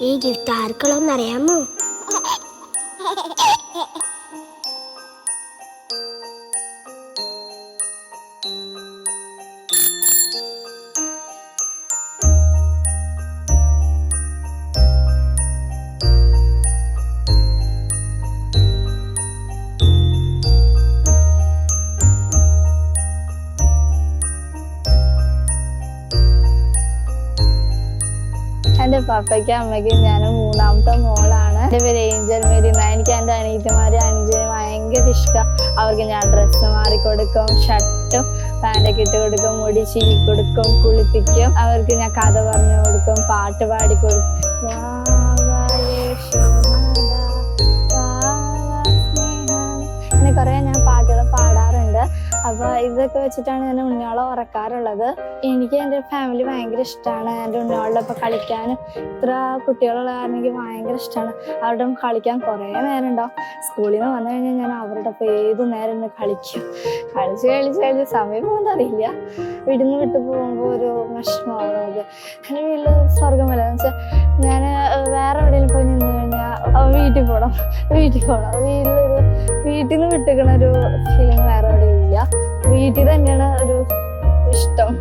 ഈ ഗിഫ്റ്റ് ആർക്കുള്ളതെന്ന് അറിയാമോ? എൻ്റെ പപ്പയ്ക്കും അമ്മയ്ക്കും ഞാൻ മൂന്നാമത്തെ മോളാണ്. എൻ്റെ പേര് ഏഞ്ചൽ മേരി. എനിക്ക് എൻ്റെ അനിയത്തിമാരും അനുജനും ഭയങ്കര ഇഷ്ടം. അവർക്ക് ഞാൻ ഡ്രസ്സ് മാറിക്കൊടുക്കും, ഷർട്ടും പാൻറ്റൊക്കെ ഇട്ട് കൊടുക്കും, മുടി ചീകി കൊടുക്കും, കുളിപ്പിക്കും. അവർക്ക് ഞാൻ കഥ പറഞ്ഞു കൊടുക്കും, പാട്ട് പാടി കൊടുക്കും. അങ്ങനെ കുറേ ഞാൻ പാട്ടുകൾ പാടാറുണ്ട്. അപ്പോൾ ഇതൊക്കെ വെച്ചിട്ടാണ് ഞാൻ ഉണ്ണിയോളെ ഉറക്കാറുള്ളത്. എനിക്ക് എൻ്റെ ഫാമിലി ഭയങ്കര ഇഷ്ടമാണ്. എൻ്റെ ഉണ്ണിയോളുടെ ഒപ്പം കളിക്കാനും ഇത്ര കുട്ടികളുള്ള കാരണം എനിക്ക് ഭയങ്കര ഇഷ്ടമാണ്. അവരുടെ ഒപ്പം കളിക്കാൻ കുറേ നേരം ഉണ്ടാവും. സ്കൂളിൽ നിന്ന് വന്നു കഴിഞ്ഞാൽ ഞാൻ അവരുടെ ഒപ്പം ഏത് നേരം കളിക്കും. കളിച്ച് സമയം പോകുന്നത് അറിയില്ല. വീട്ടിൽ നിന്ന് വിട്ടു പോകുമ്പോൾ ഒരു വിഷമമാണ് നമുക്ക്. എൻ്റെ വീട്ടിൽ സ്വർഗം പോലെ എന്ന് വെച്ചാൽ ഞാൻ വേറെ എവിടെയെങ്കിലും പോയി നിന്ന് കഴിഞ്ഞാൽ വീട്ടിൽ പോകണം. വീട്ടിൽ നിന്ന് വിട്ടിരിക്കണ ഒരു ഫീലിംഗ് വേറെ എവിടെയും ഇല്ല. വീട്ടിൽ തന്നെയാണ് ഒരു ഇഷ്ടം.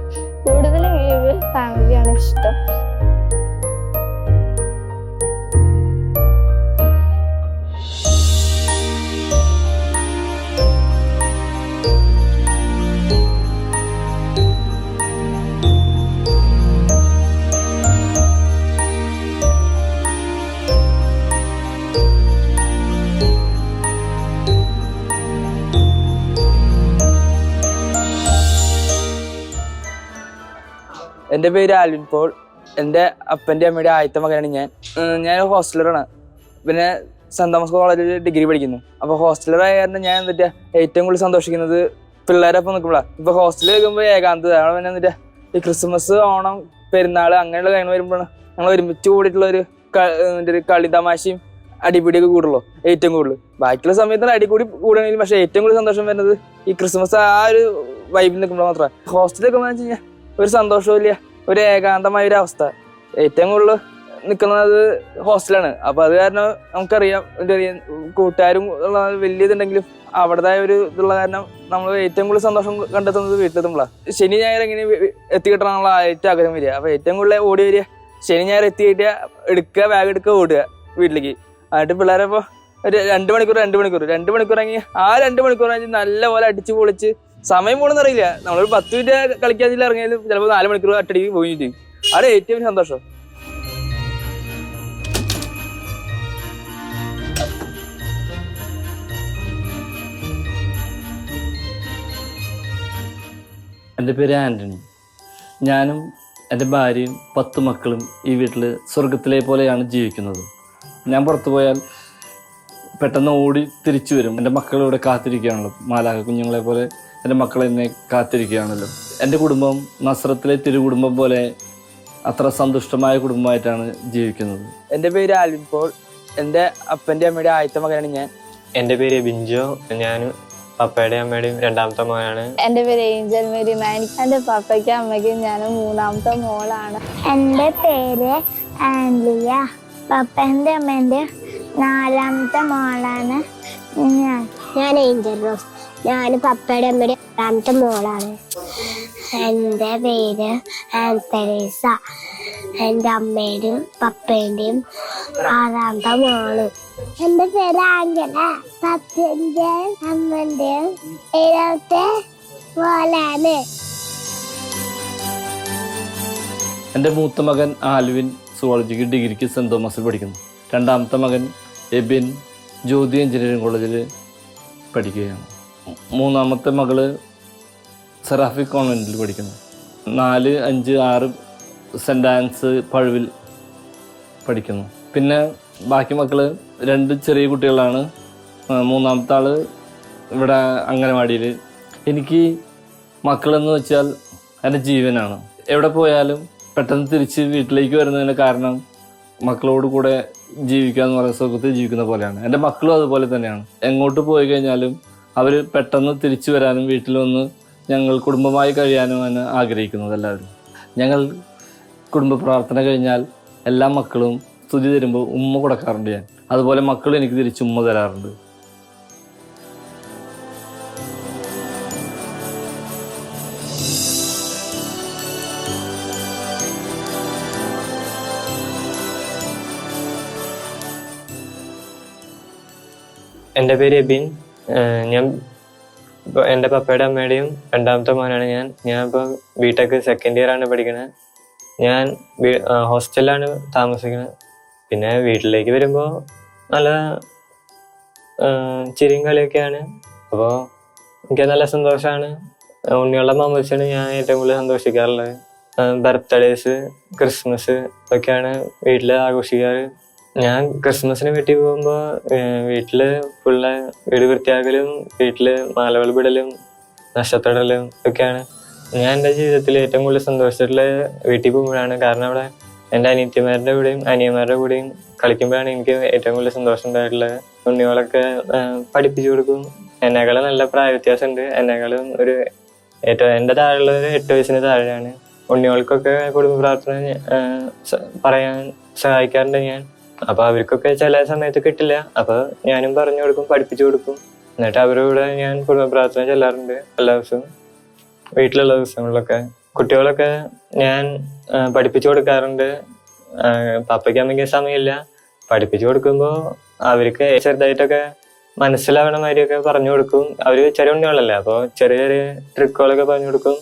കൂടുതലും ഫാമിലിയാണ് ഇഷ്ടം. എൻ്റെ പേര് ആൽവിൻ പോൾ. എൻ്റെ അപ്പൻ്റെ അമ്മയുടെ ആദ്യത്തെ മകനാണ് ഞാൻ ഹോസ്റ്റലറാണ്. പിന്നെ സെന്റ് തോമസ് കോളേജിൽ ഡിഗ്രി പഠിക്കുന്നു. അപ്പോൾ ഹോസ്റ്റലറായ കാരണം ഞാൻ ഏറ്റവും കൂടുതൽ സന്തോഷിക്കുന്നത് പിള്ളേരൊപ്പം നിൽക്കുമ്പോഴാണ്. ഇപ്പോൾ ഹോസ്റ്റലിൽ നിൽക്കുമ്പോൾ ഏകാന്തത. പിന്നെ ഈ ക്രിസ്മസ്, ഓണം, പെരുന്നാൾ അങ്ങനെയുള്ള കാര്യങ്ങൾ വരുമ്പോഴാണ് ഞങ്ങൾ ഒരുമിച്ച് കൂടിയിട്ടുള്ള ഒരു കളി തമാശയും അടിപിടിയൊക്കെ കൂടുള്ളൂ ഏറ്റവും കൂടുതൽ. ബാക്കിയുള്ള സമയത്ത് അടികൂടി കൂടണമെങ്കിലും പക്ഷേ ഏറ്റവും കൂടുതൽ സന്തോഷം വരുന്നത് ഈ ക്രിസ്മസ് ആ ഒരു വൈബിൽ നിൽക്കുമ്പോൾ മാത്രമാണ്. ഹോസ്റ്റലിൽ നിൽക്കുമ്പോൾ വെച്ച് കഴിഞ്ഞാൽ ഒരു സന്തോഷവും ഇല്ല, ഒരു ഏകാന്തമായ ഒരു അവസ്ഥ. ഏറ്റവും കൂടുതൽ നിൽക്കുന്നത് ഹോസ്റ്റലാണ്. അപ്പോൾ അത് കാരണം നമുക്കറിയാം കൂട്ടുകാരും ഉള്ള വലിയ ഇതുണ്ടെങ്കിലും അവിടേതായ ഒരു ഇതുള്ള കാരണം നമ്മൾ ഏറ്റവും കൂടുതൽ സന്തോഷം കണ്ടെത്തുന്നത് വീട്ടിലെത്തുമ്പോഴാണ്. ശനി ഞായർ എങ്ങനെ എത്തിക്കിട്ടണമെന്നുള്ള ഏറ്റവും ആഗ്രഹം വരിക. അപ്പോൾ ഏറ്റവും കൂടുതൽ ഓടി വരിക ശനി ഞായർ എത്തിയിട്ട് എടുക്കുക, ബാഗ് എടുക്കുക, ഓടുക വീട്ടിലേക്ക്. എന്നിട്ട് പിള്ളേരപ്പോൾ ഒരു 2 മണിക്കൂർ ഇറങ്ങി ആ 2 മണിക്കൂർ നല്ല പോലെ അടിച്ച് പൊളിച്ച് സമയം പോണെന്ന് അറിയില്ല. നമ്മളൊരു 10 മിനിറ്റ് കളിക്കാൻ ഇറങ്ങിയാലും ചിലപ്പോൾ 4 മണിക്കൂർ അട്ടടിക്ക് പോയി ചെയ്യും. അവിടെ ഏറ്റവും സന്തോഷം. എൻ്റെ പേര് ആൻ്റണി. ഞാനും എൻ്റെ ഭാര്യയും 10 മക്കളും ഈ വീട്ടിൽ സ്വർഗത്തിലെ പോലെയാണ് ജീവിക്കുന്നത്. ഞാൻ പുറത്തു പോയാൽ പെട്ടെന്ന് ഓടി തിരിച്ചു വരും. എൻ്റെ മക്കളിവിടെ കാത്തിരിക്കുകയാണല്ലോ, മാലാഖ കുഞ്ഞുങ്ങളെ പോലെ എൻ്റെ മക്കൾ എന്നെ കാത്തിരിക്കുകയാണല്ലോ. എൻ്റെ കുടുംബം നസ്രത്തിലെ തിരുകുടുംബം പോലെ അത്ര സന്തുഷ്ടമായ കുടുംബമായിട്ടാണ് ജീവിക്കുന്നത്. എൻ്റെ പേര് ആൽവിൻ പോൾ. എൻ്റെ അപ്പൻ്റെ അമ്മയുടെ ആദ്യത്തെ മകനാണ് ഞാൻ. എൻ്റെ പേര് ബിഞ്ചോ. ഞാൻ പപ്പയുടെയും അമ്മയുടെയും 2ാമത്തെ മകനാണ്. എൻ്റെ പേര് ഏഞ്ചൽ മേരി. എൻ്റെ പപ്പയ്ക്കും അമ്മയ്ക്കും ഞാൻ 3ാമത്തെ മോളാണ്. എൻ്റെ പേര് ആൻലിയ. പപ്പൻ്റെ അമ്മേൻ്റെ 4ാമത്തെ മോളാണ് ഞാൻ ഏഞ്ചൽ റോസ്. ഞാൻ പപ്പയുടെ അമ്മയുടെ 2ാമത്തെ മോളാണ്. എൻ്റെ പേര് ആൻതെരേസ. എൻ്റെ അമ്മയുടെയും പപ്പേൻ്റെയും 6ാമത്തെ മോള്. എൻ്റെ പേര് ആംഗല. പപ്പൻ്റെയും അമ്മൻ്റെയും 7ാമത്തെ മോളാണ്. എൻ്റെ മൂത്ത മകൻ ആൽവിൻ സുവോളജിക്ക് ഡിഗ്രിക്ക് സെന്റ് തോമസിൽ പഠിക്കുന്നു. 2ാമത്തെ മകൻ എബിൻ ജ്യോതി എഞ്ചിനീയറിംഗ് കോളേജിൽ പഠിക്കുകയാണ്. 3ാമത്തെ മകള് സെറാഫിക് കോൺവെൻറ്റിൽ പഠിക്കുന്നു. 4, 5, 6 സെൻറ് ആൻസ് പഴുവിൽ പഠിക്കുന്നു. പിന്നെ ബാക്കി മക്കൾ 2 ചെറിയ കുട്ടികളാണ്. 3ാമത്തെ ആൾ ഇവിടെ അംഗനവാടിയിൽ. എനിക്ക് മക്കളെന്ന് വെച്ചാൽ എൻ്റെ ജീവനാണ്. എവിടെ പോയാലും പെട്ടെന്ന് തിരിച്ച് വീട്ടിലേക്ക് വരുന്നതിന് കാരണം മക്കളോട് കൂടെ ജീവിക്കുക എന്ന് പറയുന്ന സുഖത്തിൽ ജീവിക്കുന്ന പോലെയാണ്. എൻ്റെ മക്കളും അതുപോലെ തന്നെയാണ്. എങ്ങോട്ട് പോയി കഴിഞ്ഞാലും അവർ പെട്ടെന്ന് തിരിച്ചു വരാനും വീട്ടിൽ വന്ന് ഞങ്ങൾ കുടുംബമായി കഴിയാനുമാണ് ആഗ്രഹിക്കുന്നത് എല്ലാവരും. ഞങ്ങൾ കുടുംബ പ്രാർത്ഥന കഴിഞ്ഞാൽ എല്ലാ മക്കളും സ്തുതി തരുമ്പോൾ ഉമ്മ കൊടുക്കാറുണ്ട് ഞാൻ. അതുപോലെ മക്കൾ എനിക്ക് തിരിച്ച് ഉമ്മ തരാറുണ്ട്. എൻ്റെ പേര് എബിൻ. ഞാൻ എൻ്റെ പപ്പയുടെ അമ്മയുടെയും രണ്ടാമത്തെ മോനാണ് ഞാൻ ഇപ്പോൾ ബിടെക് സെക്കൻഡ് ഇയർ ആണ് പഠിക്കുന്നത്. ഞാൻ ഹോസ്റ്റലിലാണ് താമസിക്കുന്നത്. പിന്നെ വീട്ടിലേക്ക് വരുമ്പോൾ നല്ല ചിരിയും കളിയൊക്കെയാണ്. അപ്പോൾ എനിക്ക് നല്ല സന്തോഷമാണ്. ഉണ്ണിയുള്ള മാമോദിസയാണ് ഞാൻ ഏറ്റവും കൂടുതൽ സന്തോഷിക്കാറുള്ളത്. ബർത്ത്ഡേസ്, ക്രിസ്മസ് ഒക്കെയാണ് വീട്ടിൽ ആഘോഷിക്കാറ്. ഞാൻ ക്രിസ്മസിന് വീട്ടിൽ പോകുമ്പോൾ വീട്ടിൽ ഫുള്ള് വീട് വൃത്തിയാക്കലും വീട്ടിൽ മാലകൾ വിടലും നക്ഷത്രടലും ഒക്കെയാണ്. ഞാൻ എൻ്റെ ജീവിതത്തിൽ ഏറ്റവും കൂടുതൽ സന്തോഷിച്ചിട്ടുള്ള വീട്ടിൽ പോകുമ്പോഴാണ്. കാരണം അവിടെ എൻ്റെ അനിയത്തിമാരുടെ കൂടെയും അനിയന്മാരുടെ കൂടെയും കളിക്കുമ്പോഴാണ് എനിക്ക് ഏറ്റവും കൂടുതൽ സന്തോഷം ഉണ്ടായിട്ടുള്ളത്. ഉണ്ണികളൊക്കെ പഠിപ്പിച്ചു കൊടുക്കും. എന്നെക്കാളും നല്ല പ്രായ വ്യത്യാസമുണ്ട്. എന്നെക്കാളും എൻ്റെ താഴെയുള്ളത് 8 വയസ്സിന് താഴെയാണ്. ഉണ്ണികൾക്കൊക്കെ കുടുംബ പ്രാർത്ഥന പറയാൻ സഹായിക്കാറുണ്ട് ഞാൻ. അപ്പൊ അവർക്കൊക്കെ ചില സമയത്ത് കിട്ടില്ല. അപ്പൊ ഞാനും പറഞ്ഞു കൊടുക്കും, പഠിപ്പിച്ചു കൊടുക്കും. എന്നിട്ട് അവരോട് ഞാൻ കുടുംബ പ്രാർത്ഥന ചെല്ലാറുണ്ട് എല്ലാ ദിവസവും. വീട്ടിലുള്ള ദിവസങ്ങളിലൊക്കെ കുട്ടികളൊക്കെ ഞാൻ പഠിപ്പിച്ചു കൊടുക്കാറുണ്ട്. പപ്പയ്ക്ക് അമ്മയ്ക്ക് സമയമില്ല. പഠിപ്പിച്ചു കൊടുക്കുമ്പോൾ അവർക്ക് ചെറുതായിട്ടൊക്കെ മനസ്സിലാവണ മാതിരിയൊക്കെ പറഞ്ഞു കൊടുക്കും. അവര് ചെറിയ ഉണ്ണികളല്ലേ, അപ്പോൾ ചെറിയ ചെറിയ ട്രിക്കുകളൊക്കെ പറഞ്ഞു കൊടുക്കും.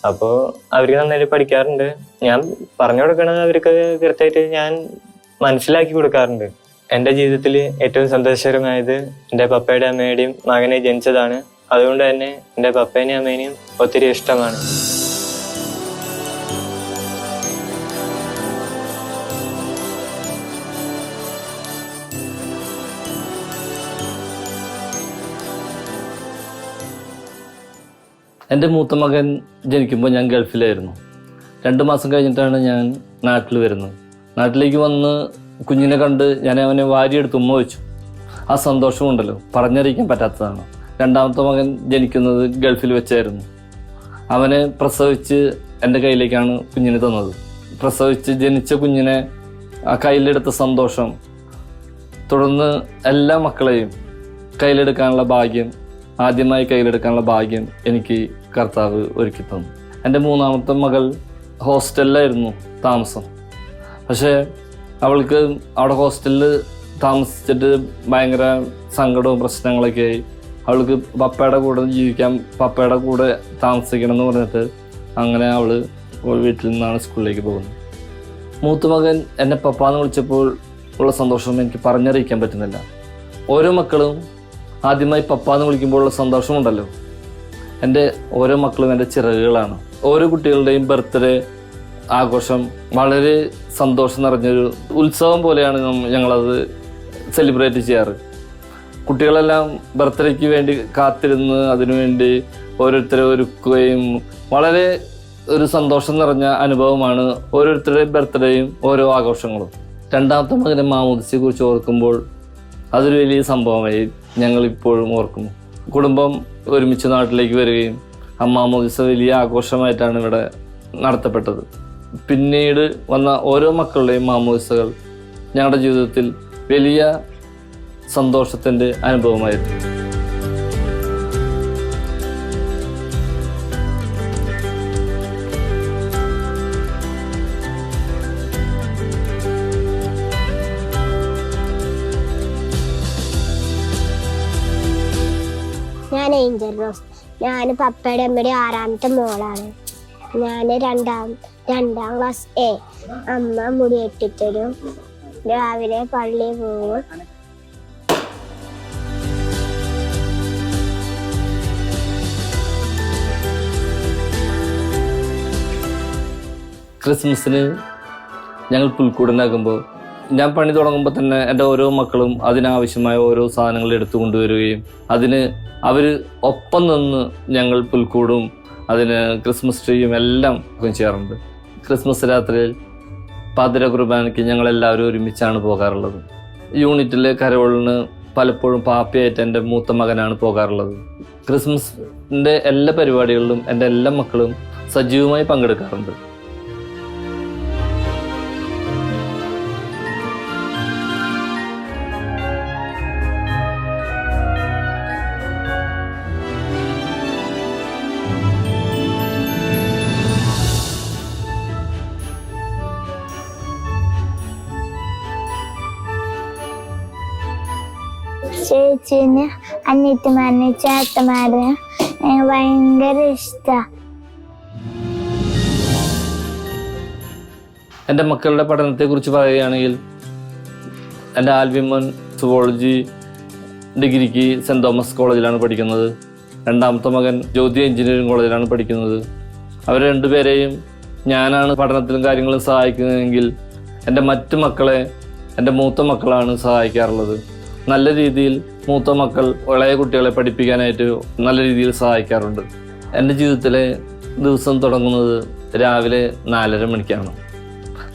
അപ്പോൾ അവർക്ക് നന്നായിട്ട് പഠിക്കാറുണ്ട്. ഞാൻ പറഞ്ഞു കൊടുക്കണത് അവർക്ക് കൃത്യമായിട്ട് ഞാൻ മനസ്സിലാക്കി കൊടുക്കാറുണ്ട്. എൻ്റെ ജീവിതത്തിൽ ഏറ്റവും സന്തോഷകരമായത് എൻ്റെ പപ്പയുടെ അമ്മയുടെയും മകനെ ജനിച്ചതാണ്. അതുകൊണ്ട് തന്നെ എൻ്റെ പപ്പേനെയും അമ്മേനെയും ഒത്തിരി ഇഷ്ടമാണ്. എൻ്റെ മൂത്ത മകൻ ജനിക്കുമ്പോൾ ഞാൻ ഗൾഫിലായിരുന്നു. 2 മാസം കഴിഞ്ഞിട്ടാണ് ഞാൻ നാട്ടിൽ വരുന്നത്. നാട്ടിലേക്ക് വന്ന് കുഞ്ഞിനെ കണ്ട് ഞാൻ അവനെ വാരിയെടുത്ത് ഉമ്മ വെച്ചു. ആ സന്തോഷമുണ്ടല്ലോ പറഞ്ഞറിയിക്കാൻ പറ്റാത്തതാണ്. 2ാമത്തെ മകൻ ജനിക്കുന്നത് ഗൾഫിൽ വെച്ചായിരുന്നു. അവനെ പ്രസവിച്ച് എൻ്റെ കയ്യിലേക്കാണ് കുഞ്ഞിനെ തന്നത്. പ്രസവിച്ച് ജനിച്ച കുഞ്ഞിനെ ആ കയ്യിലെടുത്ത സന്തോഷം, തുടർന്ന് എല്ലാ മക്കളെയും കയ്യിലെടുക്കാനുള്ള ഭാഗ്യം, ആദ്യമായി കയ്യിലെടുക്കാനുള്ള ഭാഗ്യം എനിക്ക് കർത്താവ് ഒരുക്കി തന്നു. എൻ്റെ 3ാമത്തെ മകൾ ഹോസ്റ്റലിലായിരുന്നു താമസം. പക്ഷേ അവൾക്ക് അവിടെ ഹോസ്റ്റലിൽ താമസിച്ചിട്ട് ഭയങ്കര സങ്കടവും പ്രശ്നങ്ങളൊക്കെ ആയി. അവൾക്ക് പപ്പയുടെ കൂടെ ജീവിക്കാൻ, പപ്പയുടെ കൂടെ താമസിക്കണം എന്ന് പറഞ്ഞിട്ട് അങ്ങനെ അവൾ വീട്ടിൽ നിന്നാണ് സ്കൂളിലേക്ക് പോകുന്നത്. മൂത്ത മകൻ എന്നെ പപ്പാന്ന് വിളിച്ചപ്പോൾ ഉള്ള സന്തോഷം എനിക്ക് പറഞ്ഞറിയിക്കാൻ പറ്റുന്നില്ല. ഓരോ മക്കളും ആദ്യമായി പപ്പാന്ന് വിളിക്കുമ്പോഴുള്ള സന്തോഷമുണ്ടല്ലോ, എൻ്റെ ഓരോ മക്കളും എൻ്റെ ചിറകുകളാണ്. ഓരോ കുട്ടികളുടെയും ബർത്ത്ഡേ ആഘോഷം വളരെ സന്തോഷം നിറഞ്ഞൊരു ഉത്സവം പോലെയാണ് ഞങ്ങളത് സെലിബ്രേറ്റ് ചെയ്യാറ്. കുട്ടികളെല്ലാം ബർത്ത്ഡേക്ക് വേണ്ടി കാത്തിരുന്ന് അതിനുവേണ്ടി ഓരോരുത്തരെ ഒരുക്കുകയും വളരെ ഒരു സന്തോഷം നിറഞ്ഞ അനുഭവമാണ് ഓരോരുത്തരുടെയും ബർത്ത്ഡേയും ഓരോ ആഘോഷങ്ങളും. 2ാമത്തെ മകനെ മാമോദിസയെക്കുറിച്ച് ഓർക്കുമ്പോൾ അതൊരു വലിയ സംഭവമായി ഞങ്ങളിപ്പോഴും ഓർക്കുന്നു. കുടുംബം ഒരുമിച്ച് നാട്ടിലേക്ക് വരികയും ആ മാമോദിസ വലിയ ആഘോഷമായിട്ടാണ് ഇവിടെ നടത്തപ്പെട്ടത്. പിന്നീട് വന്ന ഓരോ മക്കളുടെയും മാമോദിസകൾ ഞങ്ങളുടെ ജീവിതത്തിൽ വലിയ സന്തോഷത്തിൻ്റെ അനുഭവമായിരുന്നു. ഞാൻ ഏഞ്ചൽ റോസ്. ഞാൻ പപ്പയുടെ അമ്മയുടെ 6ാമത്തെ മോളാണ്. ഞാൻ രണ്ടാം ക്ലാസ് എ. അമ്മ മുടി കെട്ടിത്തരും. രാവിലെ പള്ളിയിൽ പോകും. ക്രിസ്മസിന് ഞങ്ങൾ പുൽക്കൂടുണ്ടാക്കുമ്പോൾ ഞാൻ പണി തുടങ്ങുമ്പോൾ തന്നെ എൻ്റെ ഓരോ മക്കളും അതിനാവശ്യമായ ഓരോ സാധനങ്ങൾ എടുത്തു കൊണ്ടുവരികയും അതിന് അവർ ഒപ്പം നിന്ന് ഞങ്ങൾ പുൽക്കൂടും അതിന് ക്രിസ്മസ് ട്രീയും എല്ലാം ചെയ്യാറുണ്ട്. ക്രിസ്മസ് രാത്രിയിൽ പാതിര കുർബാനയ്ക്ക് ഞങ്ങളെല്ലാവരും ഒരുമിച്ചാണ് പോകാറുള്ളത്. യൂണിറ്റിലെ കരോളിന് പലപ്പോഴും പാപ്പയായിട്ട് എൻ്റെ മൂത്ത മകനാണ് പോകാറുള്ളത്. ക്രിസ്മസിൻ്റെ എല്ലാ പരിപാടികളിലും എൻ്റെ എല്ലാ മക്കളും സജീവമായി പങ്കെടുക്കാറുണ്ട്. ചേച്ചീനെ, അനിയത്തിമാരനെ, ചേട്ടന്മാരെ എനിക്ക് ഭയങ്കര ഇഷ്ടമാണ്. എൻ്റെ മക്കളുടെ പഠനത്തെക്കുറിച്ച് പറയുകയാണെങ്കിൽ എൻ്റെ ആൽവിൻ മോൻ സുവോളജി ഡിഗ്രിക്ക് സെൻറ് തോമസ് കോളേജിലാണ് പഠിക്കുന്നത്. രണ്ടാമത്തെ മകൻ ജ്യോതി എഞ്ചിനീയറിംഗ് കോളേജിലാണ് പഠിക്കുന്നത്. അവർ രണ്ടുപേരെയും ഞാനാണ് പഠനത്തിലും കാര്യങ്ങളും സഹായിക്കുന്നതെങ്കിൽ എൻ്റെ മറ്റു മക്കളെ എൻ്റെ മൂത്ത മക്കളാണ് സഹായിക്കാറുള്ളത്. നല്ല രീതിയിൽ മൂത്ത മക്കൾ ഇളയ കുട്ടികളെ പഠിപ്പിക്കാനായിട്ട് നല്ല രീതിയിൽ സഹായിക്കാറുണ്ട്. എൻ്റെ ജീവിതത്തിലെ ദിവസം തുടങ്ങുന്നത് രാവിലെ 4:30 മണിക്കാണ്.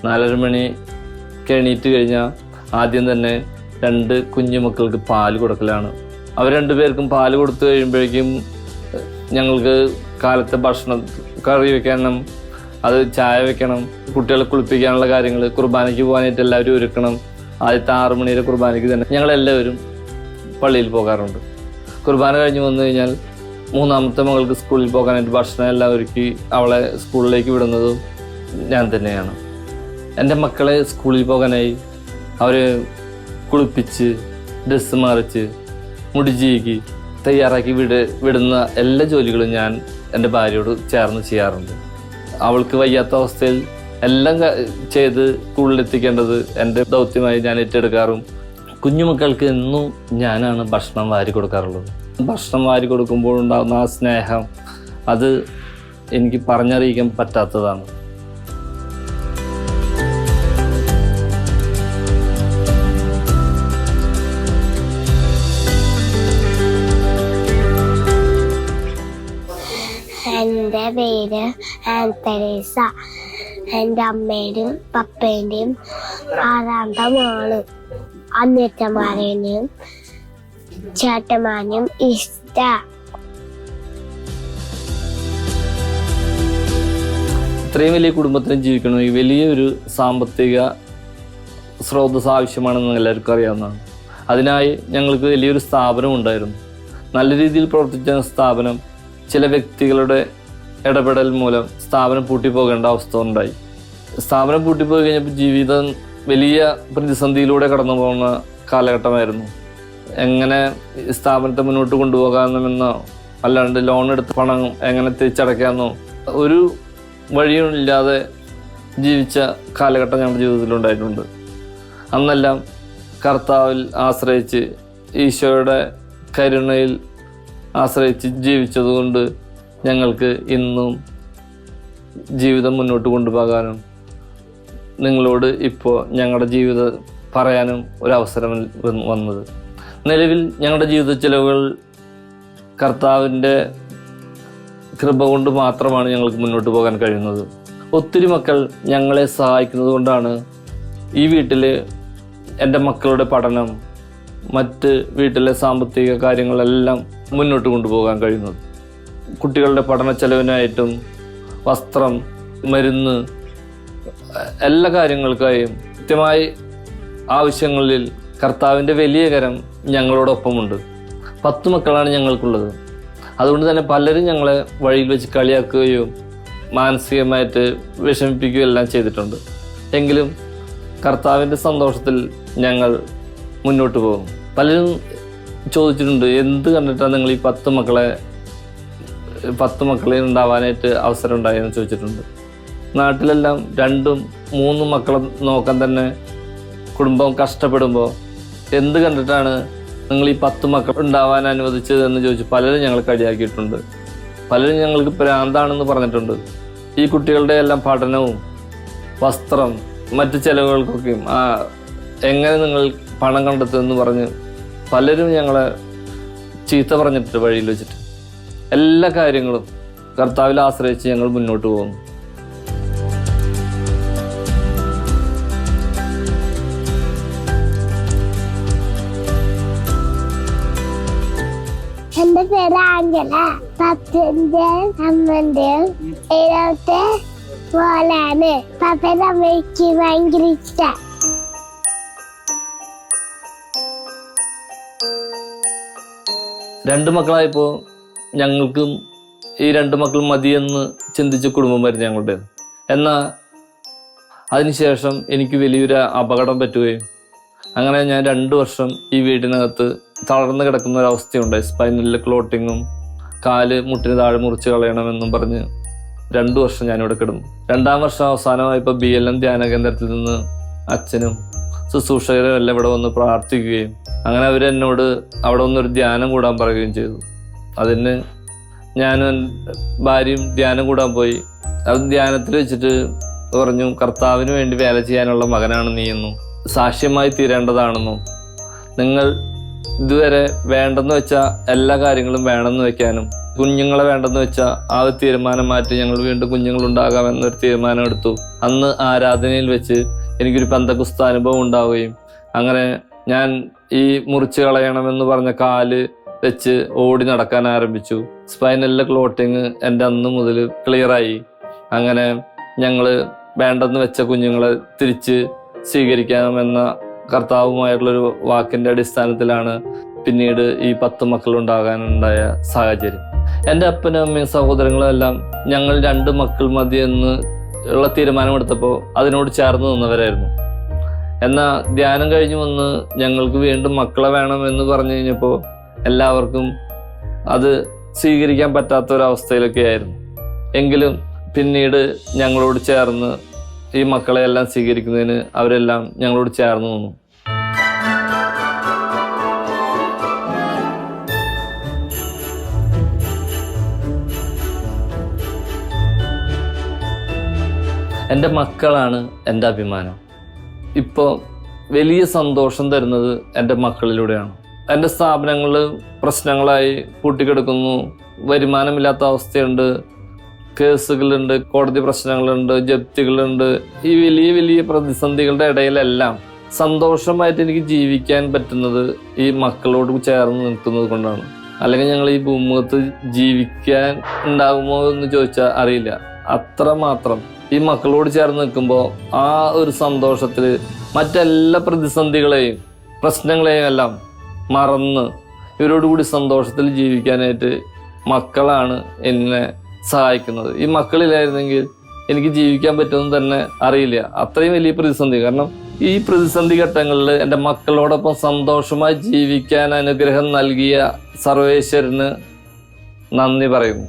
4:30 മണിക്ക് എണീറ്റ് കഴിഞ്ഞാൽ ആദ്യം തന്നെ 2 കുഞ്ഞു മക്കൾക്ക് പാല് കൊടുക്കലാണ്. അവർ രണ്ടുപേർക്കും പാല് കൊടുത്തു കഴിയുമ്പോഴേക്കും ഞങ്ങൾക്ക് കാലത്തെ ഭക്ഷണം, കറി വെക്കണം, അത് ചായ വെക്കണം, കുട്ടികളെ കുളിപ്പിക്കാനുള്ള കാര്യങ്ങൾ, കുർബാനയ്ക്ക് പോകാനായിട്ട് എല്ലാവരും ഒരുക്കണം. ആദ്യത്തെ 6 മണിയുടെ കുർബാനയ്ക്ക് തന്നെ ഞങ്ങളെല്ലാവരും പള്ളിയിൽ പോകാറുണ്ട്. കുർബാന കഴിഞ്ഞ് വന്നു കഴിഞ്ഞാൽ മൂന്നാമത്തെ മകൾക്ക് സ്കൂളിൽ പോകാനായിട്ട് ഭക്ഷണം എല്ലാം ഒരുക്കി അവളെ സ്കൂളിലേക്ക് വിടുന്നതും ഞാൻ തന്നെയാണ്. എൻ്റെ മക്കളെ സ്കൂളിൽ പോകാനായി അവരെ കുളിപ്പിച്ച് ഡ്രസ്സ് മറിച്ച് മുടി ചീകി തയ്യാറാക്കി വിടുന്ന എല്ലാ ജോലികളും ഞാൻ എൻ്റെ ഭാര്യയോട് ചേർന്ന് ചെയ്യാറുണ്ട്. അവൾക്ക് വയ്യാത്ത അവസ്ഥയിൽ എല്ലാം ചെയ്ത് സ്കൂളിലെത്തിക്കേണ്ടത് എൻ്റെ ദൗത്യമായി ഞാൻ ഏറ്റെടുക്കാറും. കുഞ്ഞുമക്കൾക്ക് എന്നും ഞാനാണ് ഭക്ഷണം വാരി കൊടുക്കാറുള്ളത്. ഭക്ഷണം വാരി കൊടുക്കുമ്പോൾ ഉണ്ടാകുന്ന ആ സ്നേഹം, അത് എനിക്ക് പറഞ്ഞറിയിക്കാൻ പറ്റാത്തതാണ്. എൻ്റെ പേര് ആൻതരേസ. എൻ്റെ അമ്മയുടെയും പപ്പേൻ്റെയും 6ാമത്തെ മോള്. അനിയത്തിമാരേയും ചേട്ടന്മാരെയും ഇഷ്ടമാണ്. ഇത്രയും വലിയ കുടുംബത്തിനും ജീവിക്കണമെങ്കിൽ വലിയൊരു സാമ്പത്തിക സ്രോതസ് ആവശ്യമാണെന്ന് എല്ലാവർക്കും അറിയാവുന്നതാണ്. അതിനായി ഞങ്ങൾക്ക് വലിയൊരു സ്ഥാപനം ഉണ്ടായിരുന്നു. നല്ല രീതിയിൽ പ്രവർത്തിച്ച സ്ഥാപനം ചില വ്യക്തികളുടെ ഇടപെടൽ മൂലം സ്ഥാപനം പൂട്ടിപ്പോകേണ്ട അവസ്ഥ ഉണ്ടായി. സ്ഥാപനം പൂട്ടിപ്പോയി കഴിഞ്ഞപ്പോൾ ജീവിതം വലിയ പ്രതിസന്ധിയിലൂടെ കടന്നു പോകുന്ന കാലഘട്ടമായിരുന്നു. എങ്ങനെ സ്ഥാപനത്തെ മുന്നോട്ട് കൊണ്ടുപോകാമെന്നോ അല്ലാണ്ട് ലോൺ എടുത്ത് പണം എങ്ങനെ തിരിച്ചടയ്ക്കാമെന്നോ ഒരു വഴിയും ഇല്ലാതെ ജീവിച്ച കാലഘട്ടം ഞങ്ങളുടെ ജീവിതത്തിലുണ്ടായിട്ടുണ്ട്. അന്നെല്ലാം കർത്താവിൽ ആശ്രയിച്ച് ഈശോയുടെ കരുണയിൽ ആശ്രയിച്ച് ജീവിച്ചതുകൊണ്ട് ഞങ്ങൾക്ക് ഇന്നും ജീവിതം മുന്നോട്ട് കൊണ്ടുപോകാനും നിങ്ങളോട് ഇപ്പോൾ ഞങ്ങളുടെ ജീവിതം പറയാനും ഒരവസരം വന്നത്. നിലവിൽ ഞങ്ങളുടെ ജീവിത ചെലവുകൾ കർത്താവിൻ്റെ കൃപ കൊണ്ട് മാത്രമാണ് ഞങ്ങൾക്ക് മുന്നോട്ട് പോകാൻ കഴിയുന്നത്. ഒത്തിരി മക്കൾ ഞങ്ങളെ സഹായിക്കുന്നത് കൊണ്ടാണ് ഈ വീട്ടിൽ എൻ്റെ മക്കളുടെ പഠനം, മറ്റ് വീട്ടിലെ സാമ്പത്തിക കാര്യങ്ങളെല്ലാം മുന്നോട്ട് കൊണ്ടുപോകാൻ കഴിയുന്നത്. കുട്ടികളുടെ പഠന ചെലവിനായിട്ടും വസ്ത്രം, മരുന്ന്, എല്ലാ കാര്യങ്ങൾക്കായും കൃത്യമായി ആവശ്യങ്ങളിൽ കർത്താവിൻ്റെ വലിയ കരം ഞങ്ങളോടൊപ്പമുണ്ട്. 10 മക്കളാണ് ഞങ്ങൾക്കുള്ളത്. അതുകൊണ്ട് തന്നെ പലരും ഞങ്ങളെ വഴിയിൽ വെച്ച് കളിയാക്കുകയോ മാനസികമായിട്ട് വിഷമിപ്പിക്കുകയോ എല്ലാം ചെയ്തിട്ടുണ്ട്. എങ്കിലും കർത്താവിൻ്റെ സന്തോഷത്തിൽ ഞങ്ങൾ മുന്നോട്ട് പോകും. പലരും ചോദിച്ചിട്ടുണ്ട്, എന്ത് കണ്ടിട്ടാണ് നിങ്ങൾ ഈ 10 മക്കളെ ഉണ്ടാവാനായിട്ട് അവസരം ഉണ്ടായെന്ന് ചോദിച്ചിട്ടുണ്ട്. നാട്ടിലെല്ലാം 2-3 മക്കളെ നോക്കാൻ തന്നെ കുടുംബം കഷ്ടപ്പെടുമ്പോൾ എന്ത് കണ്ടിട്ടാണ് നിങ്ങൾ ഈ 10 മക്കൾ ഉണ്ടാവാൻ അനുവദിച്ചതെന്ന് ചോദിച്ച് പലരും ഞങ്ങൾ കളിയാക്കിയിട്ടുണ്ട്. പലരും ഞങ്ങൾക്ക് ഭ്രാന്താണെന്ന് പറഞ്ഞിട്ടുണ്ട്. ഈ കുട്ടികളുടെ എല്ലാം പഠനവും വസ്ത്രം മറ്റ് ചെലവുകൾക്കൊക്കെയും എങ്ങനെ നിങ്ങൾ പണം കണ്ടെത്തുമെന്ന് പറഞ്ഞ് പലരും ഞങ്ങളെ ചീത്ത പറഞ്ഞിട്ട് വഴിയിൽ വെച്ചിട്ട്. എല്ലാ കാര്യങ്ങളും കർത്താവിൽ ആശ്രയിച്ച് ഞങ്ങൾ മുന്നോട്ട് പോകുന്നു. എൻ്റെ പേര് ആഞ്ചല. പപ്പൻ്റെയും അമ്മൻ്റെയും 7ാമത്തെ മോളാണ്. പപ്പൻ്റെ അമ്മയ്ക്ക് ഭയങ്കര ഇഷ്ടമാണ്. രണ്ട് മക്കളായപ്പോൾ ഞങ്ങൾക്കും ഈ 2 മക്കളും മതിയെന്ന് ചിന്തിച്ച കുടുംബമായിരുന്നു ഞങ്ങളുടേത്. എന്നാൽ അതിനുശേഷം എനിക്ക് വലിയൊരു അപകടം പറ്റുകയും അങ്ങനെ ഞാൻ 2 വർഷം ഈ വീടിനകത്ത് തളർന്ന് കിടക്കുന്ന ഒരു അവസ്ഥയുണ്ടായി. സ്പൈനലിൽ ക്ലോട്ടിങ്ങും കാല് മുട്ടിന് താഴെ മുറിച്ച് കളയണമെന്നും പറഞ്ഞ് 2 വർഷം ഞാനിവിടെ കിടന്നു. 2-ാം വർഷം അവസാനമായപ്പോൾ BLM ധ്യാന കേന്ദ്രത്തിൽ നിന്ന് അച്ഛനും ശുശ്രൂഷകരും എല്ലാം ഇവിടെ വന്ന് പ്രാർത്ഥിക്കുകയും അങ്ങനെ അവരെന്നോട് അവിടെ വന്നൊരു ധ്യാനം കൂടാൻ പറയുകയും ചെയ്തു. അതിന് ഞാനും ഭാര്യയും ധ്യാനം കൂടാൻ പോയി. അത് ധ്യാനത്തിൽ വെച്ചിട്ട് പറഞ്ഞു, കർത്താവിന് വേണ്ടി വേല ചെയ്യാനുള്ള മകനാണ് നീയെന്നും സാക്ഷ്യമായി തീരേണ്ടതാണെന്നും നിങ്ങൾ ഇതുവരെ വേണ്ടെന്ന് വെച്ചാൽ എല്ലാ കാര്യങ്ങളും വേണമെന്ന് വെക്കാനും കുഞ്ഞുങ്ങളെ വേണ്ടെന്ന് വെച്ചാൽ ആ ഒരു തീരുമാനം മാറ്റി ഞങ്ങൾ വീണ്ടും കുഞ്ഞുങ്ങളുണ്ടാകാമെന്നൊരു തീരുമാനം എടുത്തു. അന്ന് ആരാധനയിൽ വെച്ച് എനിക്കൊരു പെന്തക്കോസ്ത് അനുഭവം ഉണ്ടാവുകയും അങ്ങനെ ഞാൻ ഈ മുറിച്ച് കളയണമെന്ന് പറഞ്ഞ കാല് വെച്ച് ഓടി നടക്കാൻ ആരംഭിച്ചു. സ്പൈനലിലെ ക്ലോട്ടിങ് എൻ്റെ അന്ന് മുതൽ ക്ലിയറായി. അങ്ങനെ ഞങ്ങൾ വേണ്ടെന്ന് വെച്ച കുഞ്ഞുങ്ങളെ തിരിച്ച് സ്വീകരിക്കാമെന്ന കർത്താവുമായിട്ടുള്ളൊരു വാക്കിൻ്റെ അടിസ്ഥാനത്തിലാണ് പിന്നീട് ഈ 10 മക്കളുണ്ടാകാനുണ്ടായ സാഹചര്യം. എൻ്റെ അപ്പനും അമ്മയും സഹോദരങ്ങളും എല്ലാം ഞങ്ങൾ 2 മക്കൾ മതി എന്ന് ഉള്ള തീരുമാനമെടുത്തപ്പോൾ അതിനോട് ചേർന്ന് നിന്നവരായിരുന്നു. എന്നാൽ ധ്യാനം കഴിഞ്ഞ് വന്ന് ഞങ്ങൾക്ക് വീണ്ടും മക്കളെ വേണമെന്ന് പറഞ്ഞു കഴിഞ്ഞപ്പോൾ എല്ലാവർക്കും അത് സ്വീകരിക്കാൻ പറ്റാത്തൊരവസ്ഥയിലൊക്കെ ആയിരുന്നു. എങ്കിലും പിന്നീട് ഞങ്ങളോട് ചേർന്ന് ഈ മക്കളെയെല്ലാം സ്വീകരിക്കുന്നതിന് അവരെല്ലാം ഞങ്ങളോട് ചേർന്ന് നിന്നു. എൻ്റെ മക്കളാണ് എൻ്റെ അഭിമാനം. ഇപ്പോൾ വലിയ സന്തോഷം തരുന്നത് എൻ്റെ മക്കളിലൂടെയാണ്. എൻ്റെ സ്ഥാപനങ്ങൾ പ്രശ്നങ്ങളായി പൂട്ടിക്കിടക്കുന്നു, വരുമാനമില്ലാത്ത അവസ്ഥയുണ്ട്, കേസുകളുണ്ട്, കോടതി പ്രശ്നങ്ങളുണ്ട്, ജപ്തികളുണ്ട്. ഈ വലിയ വലിയ പ്രതിസന്ധികളുടെ ഇടയിലെല്ലാം സന്തോഷമായിട്ട് എനിക്ക് ജീവിക്കാൻ പറ്റുന്നത് ഈ മക്കളോട് ചേർന്ന് നിൽക്കുന്നത് കൊണ്ടാണ്. അല്ലെങ്കിൽ ഞങ്ങൾ ഈ ഭൂമുഖത്ത് ജീവിക്കാൻ ഉണ്ടാകുമോ എന്ന് ചോദിച്ചാൽ അറിയില്ല. അത്രമാത്രം ഈ മക്കളോട് ചേർന്ന് നിൽക്കുമ്പോൾ ആ ഒരു സന്തോഷത്തിൽ മറ്റെല്ലാ പ്രതിസന്ധികളെയും പ്രശ്നങ്ങളെയും എല്ലാം മറന്ന് ഇവരോടുകൂടി സന്തോഷത്തിൽ ജീവിക്കാനായിട്ട് മക്കളാണ് എന്നെ സഹായിക്കുന്നത്. ഈ മക്കളില്ലായിരുന്നെങ്കിൽ എനിക്ക് ജീവിക്കാൻ പറ്റുമെന്ന് തന്നെ അറിയില്ല. അത്രയും വലിയ പ്രതിസന്ധി. കാരണം ഈ പ്രതിസന്ധി ഘട്ടങ്ങളിൽ എൻ്റെ മക്കളോടൊപ്പം സന്തോഷമായി ജീവിക്കാൻ അനുഗ്രഹം നൽകിയ സർവേശ്വരന് നന്ദി പറയുന്നു.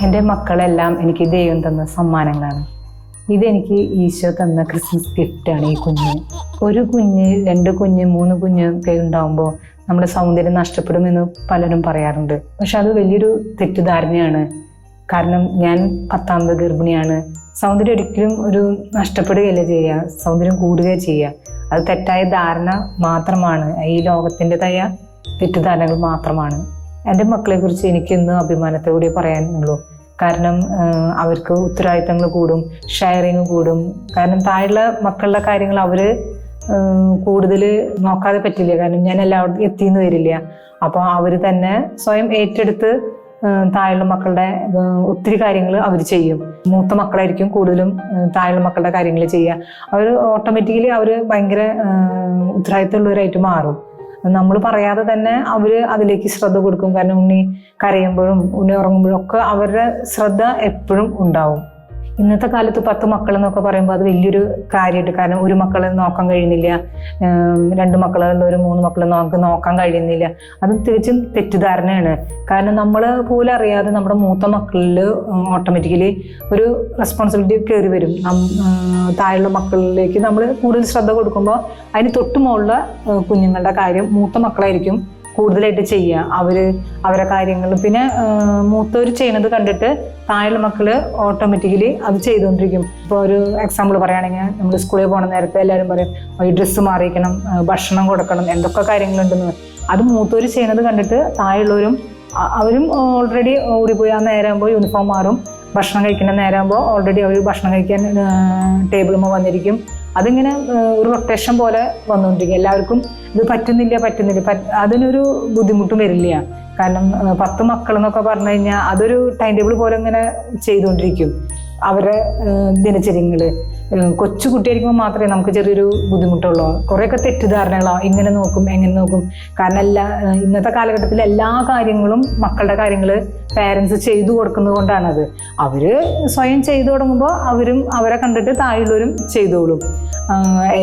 എൻ്റെ മക്കളെല്ലാം എനിക്ക് ദൈവം തന്ന സമ്മാനങ്ങളാണ്. ഇതെനിക്ക് ഈശോ തന്ന ക്രിസ്മസ് ഗിഫ്റ്റാണ്. ഈ കുഞ്ഞ്, ഒരു കുഞ്ഞ്, 2 കുഞ്ഞ്, 3 കുഞ്ഞൊക്കെ ഉണ്ടാകുമ്പോൾ നമ്മുടെ സൗന്ദര്യം നഷ്ടപ്പെടുമെന്ന് പലരും പറയാറുണ്ട്. പക്ഷെ അത് വലിയൊരു തെറ്റിദ്ധാരണയാണ്. കാരണം ഞാൻ 10ാമത് ഗർഭിണിയാണ്. സൗന്ദര്യം ഒരിക്കലും ഒരു നഷ്ടപ്പെടുകയല്ല ചെയ്യുക, സൗന്ദര്യം കൂടുകയാണ് ചെയ്യുക. അത് തെറ്റായ ധാരണ മാത്രമാണ്, ഈ ലോകത്തിൻ്റെതായ തെറ്റിദ്ധാരണകൾ മാത്രമാണ്. എൻ്റെ മക്കളെക്കുറിച്ച് എനിക്കിന്ന് അഭിമാനത്തോടെ പറയാനുള്ളൂ. കാരണം അവർക്ക് ഉത്തരവാദിത്തങ്ങൾ കൂടും, ഷെയറിങ് കൂടും. കാരണം താഴെയുള്ള മക്കളുടെ കാര്യങ്ങൾ അവർ കൂടുതൽ നോക്കാതെ പറ്റില്ല. കാരണം ഞാൻ എല്ലാവരും എത്തിയെന്ന് വരില്ല. അപ്പോൾ അവർ തന്നെ സ്വയം ഏറ്റെടുത്ത് താഴെയുള്ള മക്കളുടെ ഒത്തിരി കാര്യങ്ങൾ അവർ ചെയ്യും. മൂത്ത മക്കളായിരിക്കും കൂടുതലും താഴെയുള്ള മക്കളുടെ കാര്യങ്ങൾ ചെയ്യുക. അവർ ഓട്ടോമാറ്റിക്കലി അവർ ഭയങ്കര ഉത്തരവാദിത്തമുള്ളവരായിട്ട് മാറും. നമ്മൾ പറയാതെ തന്നെ അവര് അതിലേക്ക് ശ്രദ്ധ കൊടുക്കും. കാരണം ഉണ്ണി കരയുമ്പോഴും ഉണ്ണി ഉറങ്ങുമ്പോഴും ഒക്കെ അവരുടെ ശ്രദ്ധ എപ്പോഴും ഉണ്ടാവും. ഇന്നത്തെ കാലത്ത് 10 മക്കൾ എന്നൊക്കെ പറയുമ്പോൾ അത് വലിയൊരു കാര്യമായിട്ട്. കാരണം ഒരു മക്കളെ നോക്കാൻ കഴിയുന്നില്ല, 2 മക്കളുള്ളവർ 3 മക്കളെ നോക്കാൻ കഴിയുന്നില്ല. അത് തികച്ചും തെറ്റിദ്ധാരണയാണ്. കാരണം നമ്മൾ പോലും അറിയാതെ നമ്മുടെ മൂത്ത മക്കളിൽ ഓട്ടോമാറ്റിക്കലി ഒരു റെസ്പോൺസിബിലിറ്റി കയറി വരും. താഴെയുള്ള മക്കളിലേക്ക് നമ്മൾ കൂടുതൽ ശ്രദ്ധ കൊടുക്കുമ്പോൾ അതിന് തൊട്ട് മുകളിലുള്ള കുഞ്ഞുങ്ങളുടെ കാര്യം മൂത്ത മക്കളായിരിക്കും കൂടുതലായിട്ട് ചെയ്യുക. അവരെ കാര്യങ്ങൾ പിന്നെ മൂത്തവർ ചെയ്യണത് കണ്ടിട്ട് താഴെയുള്ള മക്കള് ഓട്ടോമാറ്റിക്കലി അത് ചെയ്തുകൊണ്ടിരിക്കും. ഇപ്പോൾ ഒരു എക്സാമ്പിൾ പറയുകയാണെങ്കിൽ നമ്മൾ സ്കൂളിൽ പോകണ നേരത്തെ എല്ലാവരും പറയും ഈ ഡ്രസ്സ് മാറിയിക്കണം, ഭക്ഷണം കൊടുക്കണം, എന്തൊക്കെ കാര്യങ്ങളുണ്ടെന്ന്. അത് മൂത്തവർ ചെയ്യണത് കണ്ടിട്ട് താഴെയുള്ളവരും അവരും ഓൾറെഡി ഓടിപ്പോയി ആ നേരമാകുമ്പോൾ യൂണിഫോം മാറും, ഭക്ഷണം കഴിക്കുന്ന നേരമാകുമ്പോൾ ഓൾറെഡി അവർ ഭക്ഷണം കഴിക്കാൻ ടേബിളുമ്പോൾ വന്നിരിക്കും. അതിങ്ങനെ ഒരു റൊട്ടേഷൻ പോലെ വന്നുകൊണ്ടിരിക്കും. എല്ലാവർക്കും ഇത് പറ്റുന്നില്ല, അതിനൊരു ബുദ്ധിമുട്ടും വരില്ല. കാരണം 10 മക്കൾ എന്നൊക്കെ പറഞ്ഞു കഴിഞ്ഞാൽ അതൊരു ടൈം ടേബിൾ പോലെ ഇങ്ങനെ ചെയ്തുകൊണ്ടിരിക്കും അവരുടെ ദിനചര്യങ്ങള്. കൊച്ചു കുട്ടിയായിരിക്കുമ്പോൾ മാത്രമേ നമുക്ക് ചെറിയൊരു ബുദ്ധിമുട്ടുള്ളൂ. കുറേയൊക്കെ തെറ്റിദ്ധാരണകളാണ്, ഇങ്ങനെ നോക്കും എങ്ങനെ നോക്കും. കാരണം ഇന്നത്തെ കാലഘട്ടത്തിൽ എല്ലാ കാര്യങ്ങളും മക്കളുടെ കാര്യങ്ങൾ പേരൻസ് ചെയ്തു കൊടുക്കുന്നത് കൊണ്ടാണത്. അവര് സ്വയം ചെയ്തു തുടങ്ങുമ്പോൾ അവരെ കണ്ടിട്ട് താഴെയുള്ളവരും ചെയ്തോളും.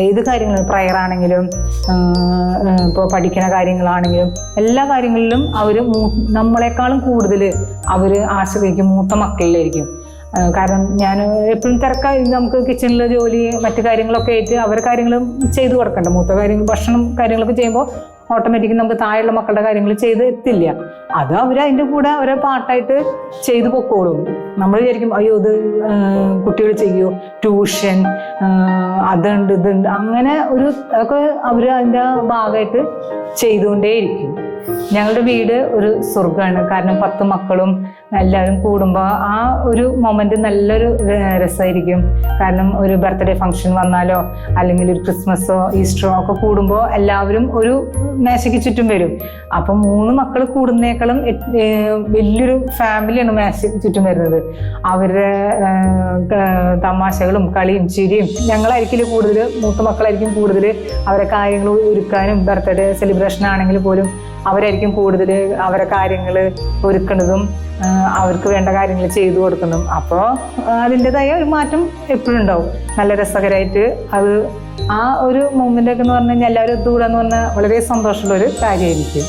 ഏത് കാര്യങ്ങളും പ്രയർ ആണെങ്കിലും ഇപ്പോൾ പഠിക്കുന്ന കാര്യങ്ങളാണെങ്കിലും എല്ലാ കാര്യങ്ങളിലും അവർ നമ്മളെക്കാളും കൂടുതൽ അവർ ആശ്രയിക്കും മൂത്ത മക്കളിലായിരിക്കും. കാരണം ഞാൻ എപ്പോഴും തിരക്കായി നമുക്ക് കിച്ചണിലെ ജോലി മറ്റു കാര്യങ്ങളൊക്കെ ആയിട്ട് അവരെ കാര്യങ്ങളും ചെയ്തു കൊടുക്കണ്ട. മൂത്ത കാര്യങ്ങൾ ഭക്ഷണം കാര്യങ്ങളൊക്കെ ചെയ്യുമ്പോൾ ഓട്ടോമാറ്റിക്കലി നമുക്ക് താഴെയുള്ള മക്കളുടെ കാര്യങ്ങൾ ചെയ്ത് എത്തില്ല. അത് അതിൻ്റെ കൂടെ അവരെ പാട്ടായിട്ട് ചെയ്തു പൊക്കോളും. നമ്മൾ വിചാരിക്കും അയ്യോ ഇത് കുട്ടികൾ ചെയ്യോ, ട്യൂഷൻ അതുണ്ട് ഇതുണ്ട്, അങ്ങനെ അതൊക്കെ അവർ അതിൻ്റെ ഭാഗമായിട്ട് ചെയ്തുകൊണ്ടേയിരിക്കും. ഞങ്ങളുടെ വീട് ഒരു സ്വർഗ്ഗമാണ്. കാരണം 10 മക്കളും എല്ലാവരും കൂടുമ്പോൾ ആ ഒരു മൊമെന്റ് നല്ലൊരു രസമായിരിക്കും. കാരണം ഒരു ബർത്ത്ഡേ ഫംഗ്ഷൻ വന്നാലോ അല്ലെങ്കിൽ ഒരു ക്രിസ്മസോ ഈസ്റ്ററോ ഒക്കെ കൂടുമ്പോൾ എല്ലാവരും ഒരു മേശയ്ക്ക് ചുറ്റും വരും. അപ്പം 3 മക്കൾ കൂടുന്നേക്കാളും വലിയൊരു ഫാമിലിയാണ് മേശയ്ക്ക് ചുറ്റും വരുന്നത്. അവരുടെ തമാശകളും കളിയും ചിരിയും ഞങ്ങളായിരിക്കും കൂടുതൽ, മൂത്ത മക്കളായിരിക്കും കൂടുതൽ അവരെ കാര്യങ്ങൾ ഒരുക്കാനും. ബർത്ത്ഡേ സെലിബ്രേഷൻ ആണെങ്കിൽ പോലും അവരായിരിക്കും കൂടുതൽ അവരെ കാര്യങ്ങൾ ഒരുക്കുന്നതും അവർക്ക് വേണ്ട കാര്യങ്ങൾ ചെയ്തു കൊടുക്കുന്നതും. അപ്പോൾ അതിൻ്റെതായ ഒരു മാറ്റം എപ്പോഴും ഉണ്ടാവും. നല്ല രസകരമായിട്ട് അത് ആ ഒരു മൂമെൻ്റ് ഒക്കെ എന്ന് പറഞ്ഞു കഴിഞ്ഞാൽ എല്ലാവരും ഒത്തുകൂടാന്ന് പറഞ്ഞാൽ വളരെ സന്തോഷമുള്ള ഒരു കാര്യമായിരിക്കും.